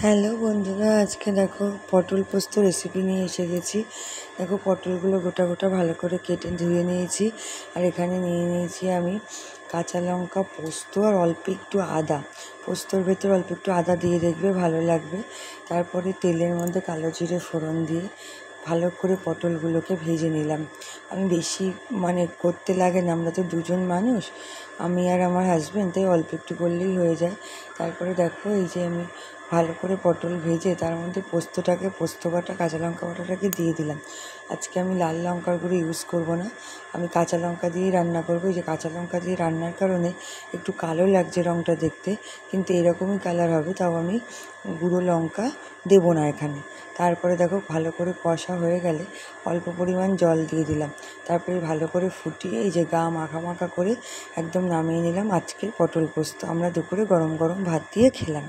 Hello বন্ধুরা, আজকে দেখো পটল পোস্ত রেসিপি নিয়ে এসে গেছি। দেখো পটলগুলো গোটা গোটা ভালো করে কেটে ধুয়ে নিয়েছি। আর এখানে নিয়ে নিয়েছি আমি কাঁচা লঙ্কা, পোস্ত আর অল্প একটু আদা। পোস্তর ভেতর অল্প একটু আদা দিয়ে দেখবে, ভালো লাগবে। তারপরে তেলের মধ্যে কালো জিরে ফোড়ন দিয়ে ভালো করে পটলগুলোকে ভেজে নিলাম। আমি বেশি করতে লাগে না, আমরা তো দুজন মানুষ, আমি আর আমার হাজব্যান্ড, তাই অল্প একটু করলেই হয়ে যায়। তারপরে দেখো এই যে আমি ভালো করে পটল ভেজে তার মধ্যে পোস্ত বাটা, কাঁচা লঙ্কা বাটাটাকে দিয়ে দিলাম। আজকে আমি লাল লঙ্কার গুঁড়ো ইউজ করব না, আমি কাঁচা লঙ্কা দিয়েই রান্না করবো। এই যে কাঁচা লঙ্কা দিয়ে রান্নার কারণে একটু কালো লাগছে রঙটা দেখতে, কিন্তু এরকমই কালার হবে, তাও আমি গুঁড়ো লঙ্কা দেবো না এখানে। তারপরে দেখো ভালো করে কষা হয়ে গেলে অল্প পরিমাণ জল দিয়ে দিলাম। তারপরে ভালো করে ফুটিয়ে এই যে গা মাখা মাখা করে একদম নামিয়ে নিলাম আজকের পটল পোস্ত। আমরা দুপুরে গরম গরম ভাত দিয়ে খেলাম।